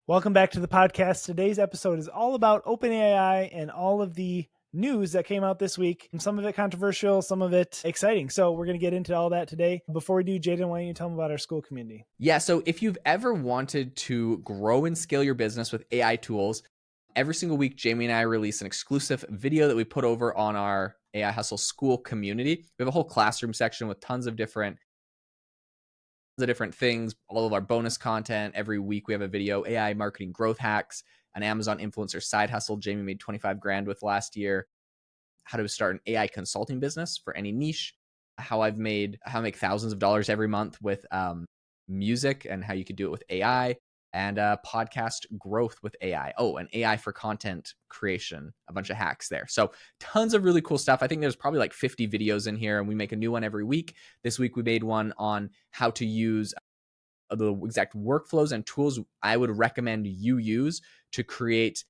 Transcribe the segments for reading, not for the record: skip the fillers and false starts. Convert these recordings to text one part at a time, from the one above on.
Welcome back to the podcast. Today's episode is all about OpenAI and all of the news that came out this week. Some of it controversial, some of it exciting. So we're going to get into all that today. Before we do, Jaden, why don't you tell them about our school community? Yeah, so if you've ever wanted to grow and scale your business with AI tools, every single week, Jamie and I release an exclusive video that we put over on our AI Hustle School community. We have a whole classroom section with tons of different things, all of our bonus content. Every week we have a video, AI marketing growth hacks, an Amazon influencer side hustle Jamie made 25 grand with last year, how to start an AI consulting business for any niche, how I make thousands of dollars every month with music and how you could do it with AI, and podcast growth with AI. Oh, and AI for content creation, a bunch of hacks there. So tons of really cool stuff. I think there's probably like 50 videos in here, and we make a new one every week. This week we made one on how to use the exact workflows and tools I would recommend you use to create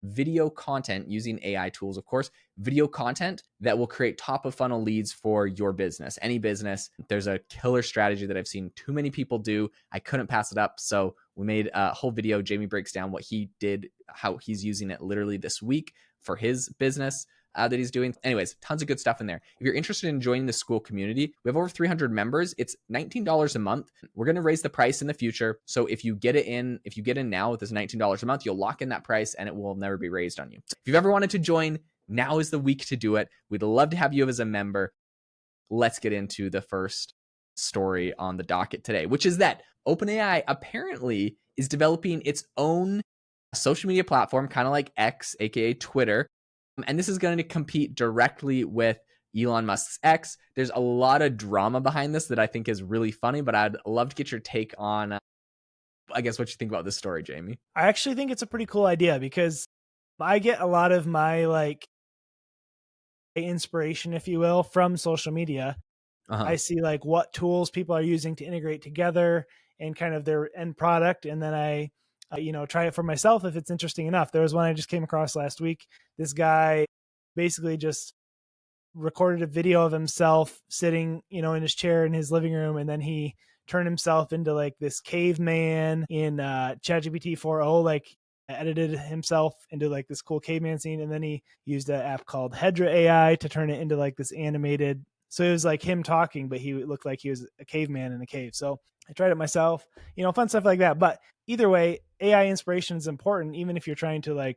video content using AI tools, of course, video content that will create top of funnel leads for your business, any business. There's a killer strategy that I've seen too many people do. I couldn't pass it up. So we made a whole video. Jamie breaks down what he did, how he's using it literally this week for his business that he's doing. Anyways, tons of good stuff in there. If you're interested in joining the school community, we have over 300 members. It's $19 a month. We're going to raise the price in the future. So if you get in now with this $19 a month, you'll lock in that price and it will never be raised on you. If you've ever wanted to join, now is the week to do it. We'd love to have you as a member. Let's get into the first story on the docket today, which is that OpenAI apparently is developing its own social media platform, kind of like X, aka Twitter. And this is going to compete directly with Elon Musk's X. There's a lot of drama behind this that I think is really funny, but I'd love to get your take on, I guess, what you think about this story, Jamie. I actually think it's a pretty cool idea because I get a lot of my inspiration, if you will, from social media. I see what tools people are using to integrate together and kind of their end product. And then I try it for myself if it's interesting enough. There was one I just came across last week. This guy basically just recorded a video of himself sitting, in his chair in his living room, and then he turned himself into like this caveman in ChatGPT 4.0, like edited himself into like this cool caveman scene, and then he used an app called Hedra AI to turn it into like this animated. So it was like him talking, but he looked like he was a caveman in a cave. So I tried it myself, fun stuff like that. But either way, AI inspiration is important, even if you're trying to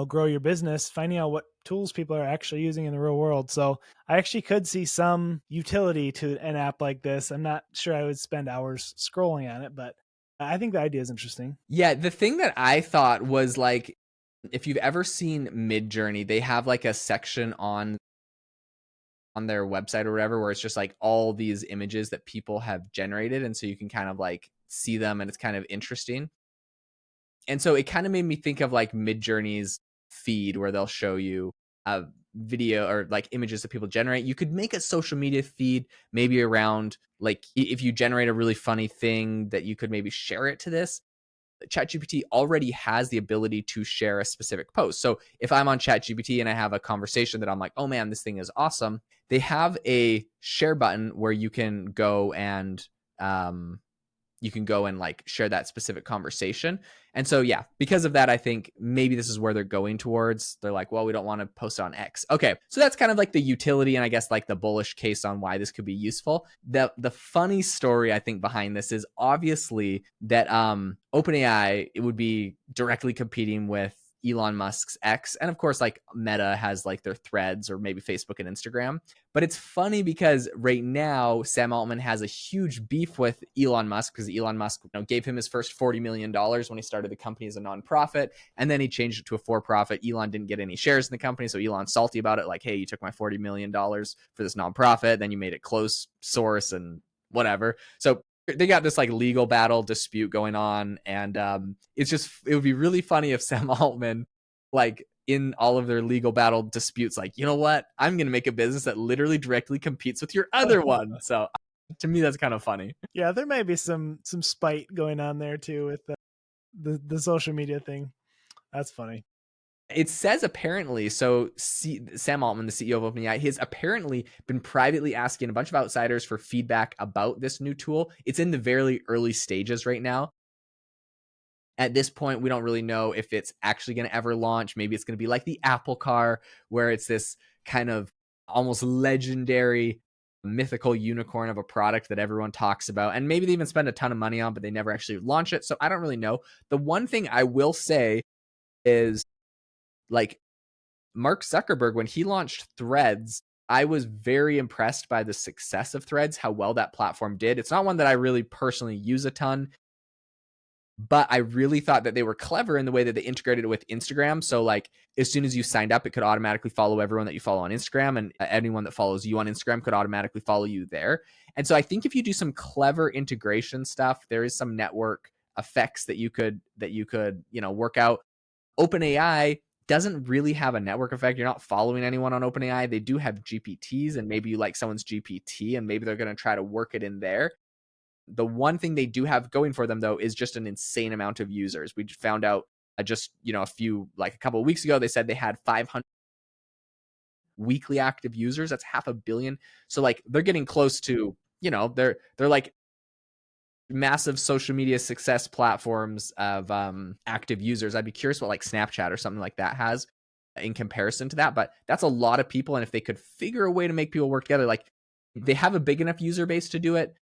grow your business, finding out what tools people are actually using in the real world. So I actually could see some utility to an app like this. I'm not sure I would spend hours scrolling on it, but I think the idea is interesting. Yeah, the thing that I thought was like, if you've ever seen Midjourney, they have like a section on their website or whatever where it's just like all these images that people have generated, and so you can kind of like see them, and it's kind of interesting. And so it kind of made me think of like Midjourney's feed where they'll show you a video or like images that people generate. You could make a social media feed maybe around like if you generate a really funny thing that you could maybe share it to this. ChatGPT already has the ability to share a specific post. So if I'm on ChatGPT and I have a conversation that I'm like, oh man, this thing is awesome, they have a share button where you can go and like share that specific conversation. And so, yeah, because of that, I think maybe this is where they're going towards. They're like, well, we don't want to post it on X. Okay. So that's kind of like the utility and I guess like the bullish case on why this could be useful. The funny story I think behind this is obviously that OpenAI, it would be directly competing with Elon Musk's X. And of course, like Meta has like their Threads or maybe Facebook and Instagram. But it's funny because right now, Sam Altman has a huge beef with Elon Musk because Elon Musk gave him his first $40 million when he started the company as a nonprofit. And then he changed it to a for-profit. Elon didn't get any shares in the company. So Elon's salty about it. Like, hey, you took my $40 million for this nonprofit. Then you made it closed source and whatever. So they got this like legal battle dispute going on, and it would be really funny if Sam Altman, like in all of their legal battle disputes, like, you know what, I'm gonna make a business that literally directly competes with your other one. So to me, that's kind of funny. Yeah, there may be some spite going on there too with the social media thing. That's funny. It says apparently, so Sam Altman, the CEO of OpenAI, has apparently been privately asking a bunch of outsiders for feedback about this new tool. It's in the very early stages right now. At this point, we don't really know if it's actually going to ever launch. Maybe it's going to be like the Apple car, where it's this kind of almost legendary mythical unicorn of a product that everyone talks about, and maybe they even spend a ton of money on, but they never actually launch it. So I don't really know. The one thing I will say is, like, Mark Zuckerberg, when he launched Threads, I was very impressed by the success of Threads, how well that platform did. It's not one that I really personally use a ton, but I really thought that they were clever in the way that they integrated it with Instagram. So, like, as soon as you signed up, it could automatically follow everyone that you follow on Instagram, and anyone that follows you on Instagram could automatically follow you there. And so I think if you do some clever integration stuff, there is some network effects that you could work out. OpenAI doesn't really have a network effect. You're not following anyone on OpenAI. They do have GPTs, and maybe you like someone's GPT, and maybe they're going to try to work it in there. The one thing they do have going for them, though, is just an insane amount of users. We found out a couple of weeks ago, they said they had 500 weekly active users. That's 500 million. So, like, they're getting close to, they're like massive social media success platforms of active users. I'd be curious what like Snapchat or something like that has in comparison to that, but that's a lot of people. And if they could figure a way to make people work together, like, they have a big enough user base to do it.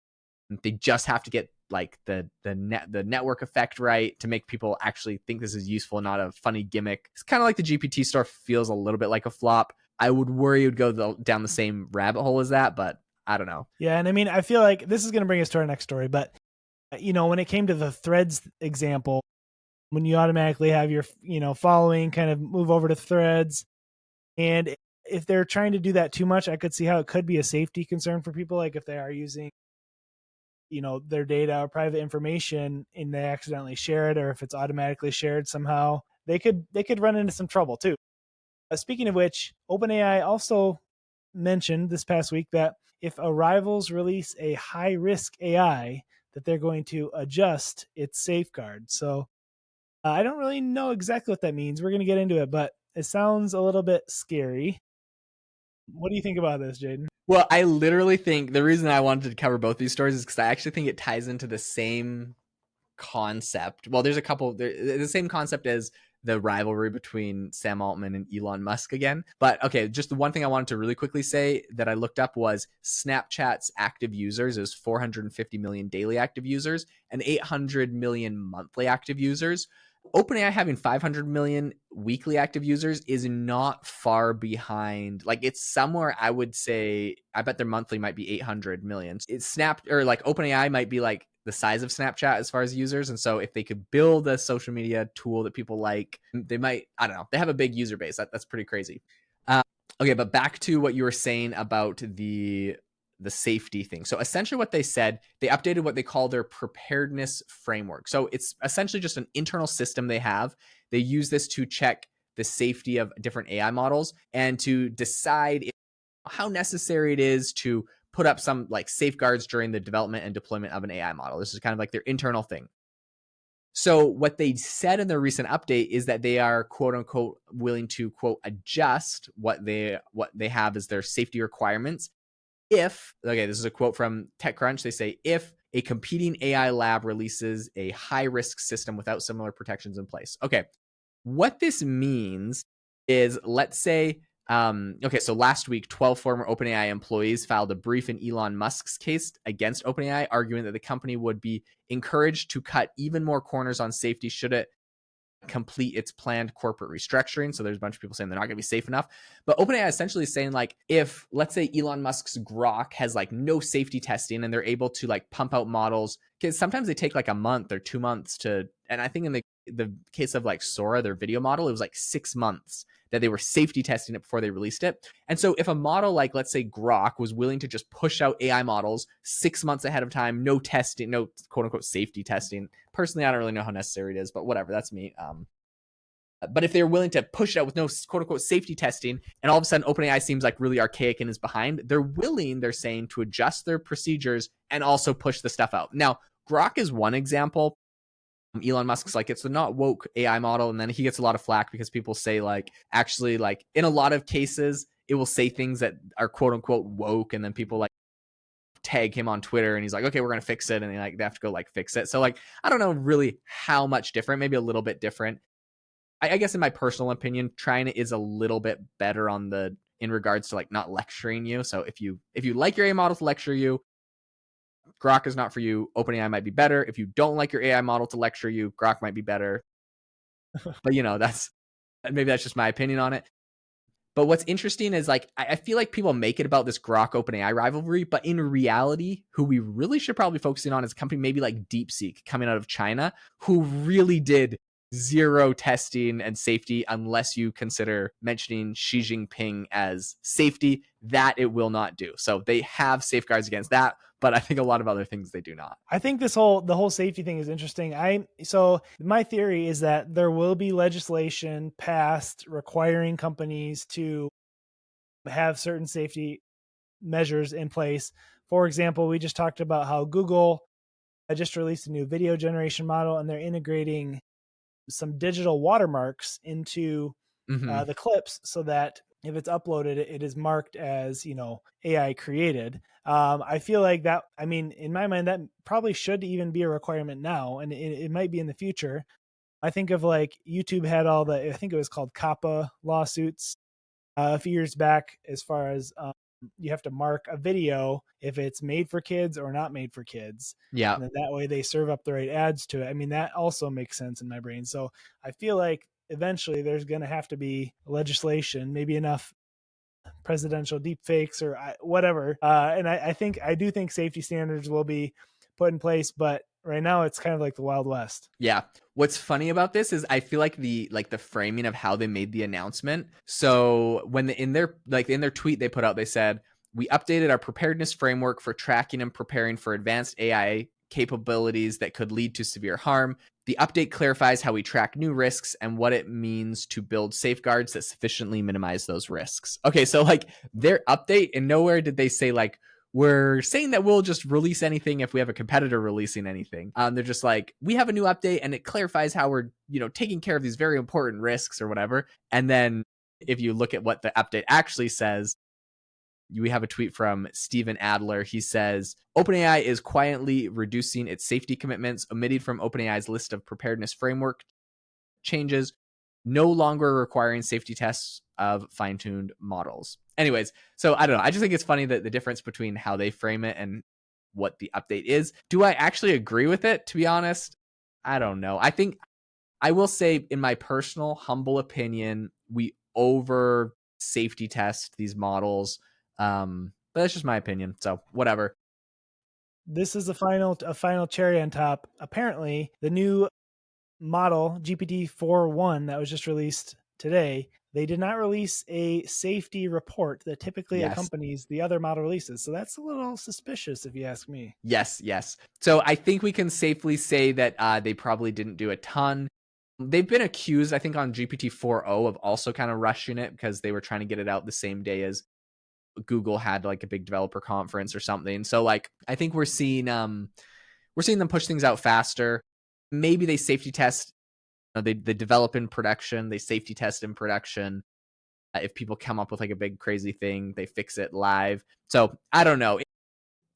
They just have to get like the network effect right to make people actually think this is useful, not a funny gimmick. It's kind of like the GPT store feels a little bit like a flop. I would worry it would go down the same rabbit hole as that, but I don't know. Yeah, and I mean, I feel like this is going to bring us to our next story, but when it came to the Threads example, when you automatically have your following kind of move over to Threads, and if they're trying to do that too much, I could see how it could be a safety concern for people, like if they are using their data or private information and they accidentally share it, or if it's automatically shared somehow, they could run into some trouble too. Speaking of which, OpenAI also mentioned this past week that if a rivals release a high risk AI, that they're going to adjust its safeguards. So I don't really know exactly what that means. We're going to get into it, but it sounds a little bit scary. What do you think about this, Jaden? Well, I literally think the reason I wanted to cover both these stories is because I actually think it ties into the same concept. Well, there's a couple, the same concept as the rivalry between Sam Altman and Elon Musk again. But okay, just the one thing I wanted to really quickly say that I looked up was Snapchat's active users is 450 million daily active users and 800 million monthly active users. OpenAI having 500 million weekly active users is not far behind. Like, it's somewhere, I would say, I bet their monthly might be 800 million. It's OpenAI might be like the size of Snapchat as far as users. And so if they could build a social media tool that people like, they might, I don't know, they have a big user base. That's pretty crazy. Okay, but back to what you were saying about the safety thing. So essentially what they said, they updated what they call their preparedness framework. So it's essentially just an internal system they have. They use this to check the safety of different AI models and to decide how necessary it is to put up some like safeguards during the development and deployment of an AI model. This is kind of like their internal thing. So what they said in their recent update is that they are, quote unquote, willing to, quote, adjust what they have as their safety requirements. This is a quote from TechCrunch. They say, if a competing AI lab releases a high risk system without similar protections in place. Okay. What this means is, let's say, so last week, 12 former OpenAI employees filed a brief in Elon Musk's case against OpenAI, arguing that the company would be encouraged to cut even more corners on safety should it complete its planned corporate restructuring. So there's a bunch of people saying they're not going to be safe enough. But OpenAI essentially is saying, like, if, let's say, Elon Musk's Grok has like no safety testing and they're able to like pump out models, because sometimes they take like a month or 2 months to, and I think in the case of like Sora, their video model, it was like 6 months that they were safety testing it before they released it. And so if a model like, let's say, Grok was willing to just push out AI models 6 months ahead of time, no testing, no quote unquote safety testing. Personally, I don't really know how necessary it is, but whatever, that's me. But if they're willing to push it out with no quote unquote safety testing, and all of a sudden OpenAI seems like really archaic and is behind, they're saying, to adjust their procedures and also push the stuff out. Now, Grok is one example. Elon Musk's like, it's the not woke AI model, and then he gets a lot of flack because people say, like, actually, like, in a lot of cases it will say things that are quote unquote woke, and then people like tag him on Twitter and he's like, okay, we're going to fix it. And they have to go fix it. So I don't know really how much different, maybe a little bit different. I guess in my personal opinion, China is a little bit better in regards to not lecturing you. So if you like your AI model to lecture you, Grok is not for you. OpenAI might be better. If you don't like your AI model to lecture you, Grok might be better. But that's just my opinion on it. But what's interesting is I feel like people make it about this Grok OpenAI rivalry, but in reality, who we really should probably focusing on is a company maybe like DeepSeek coming out of China, who really did zero testing and safety unless you consider mentioning Xi Jinping as safety. That it will not do. So they have safeguards against that, but I think a lot of other things they do not. I think the whole safety thing is interesting. So my theory is that there will be legislation passed requiring companies to have certain safety measures in place. For example, we just talked about how Google just released a new video generation model, and they're integrating some digital watermarks into the clips so that if it's uploaded, it is marked as, AI created. I feel like that, in my mind, that probably should even be a requirement now, and it might be in the future. I think of YouTube had I think it was called COPPA lawsuits a few years back, as far as you have to mark a video if it's made for kids or not made for kids. Yeah. And then that way they serve up the right ads to it. That also makes sense in my brain. So I feel like eventually there's going to have to be legislation, maybe enough presidential deep fakes or whatever. And I do think safety standards will be put in place, but right now it's kind of like the Wild West. Yeah. What's funny about this is I feel like the framing of how they made the announcement. So when in their tweet they put out, they said, we updated our preparedness framework for tracking and preparing for advanced AI capabilities that could lead to severe harm. The update clarifies how we track new risks and what it means to build safeguards that sufficiently minimize those risks. Okay, so their update, and nowhere did they say we're saying that we'll just release anything if we have a competitor releasing anything. They're just we have a new update and it clarifies how we're, taking care of these very important risks or whatever. And then if you look at what the update actually says, we have a tweet from Steven Adler. He says, OpenAI is quietly reducing its safety commitments, omitted from OpenAI's list of preparedness framework changes, no longer requiring safety tests of fine-tuned models. Anyways, so I don't know. I just think it's funny that the difference between how they frame it and what the update is. Do I actually agree with it? To be honest, I don't know. I think I will say, in my personal humble opinion, we over safety test these models. But that's just my opinion. So whatever. This is a final cherry on top. Apparently, the new model GPT-4.1 that was just released today, they did not release a safety report that typically accompanies the other model releases. So that's a little suspicious, if you ask me. Yes. So I think we can safely say that they probably didn't do a ton. They've been accused, I think, on GPT-4o of also kind of rushing it because they were trying to get it out the same day as Google had a big developer conference or something. So I think we're seeing them push things out faster. Maybe they safety test. They develop in production. They safety test in production. If people come up with a big crazy thing, they fix it live. So I don't know.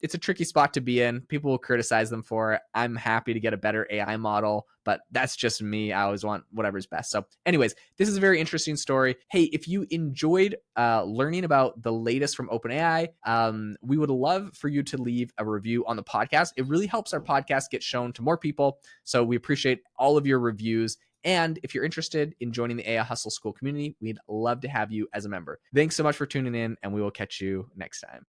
It's a tricky spot to be in. People will criticize them for it. I'm happy to get a better AI model, but that's just me. I always want whatever's best. So anyways, this is a very interesting story. Hey, if you enjoyed learning about the latest from OpenAI, we would love for you to leave a review on the podcast. It really helps our podcast get shown to more people. So we appreciate all of your reviews. And if you're interested in joining the AI Hustle School community, we'd love to have you as a member. Thanks so much for tuning in, and we will catch you next time.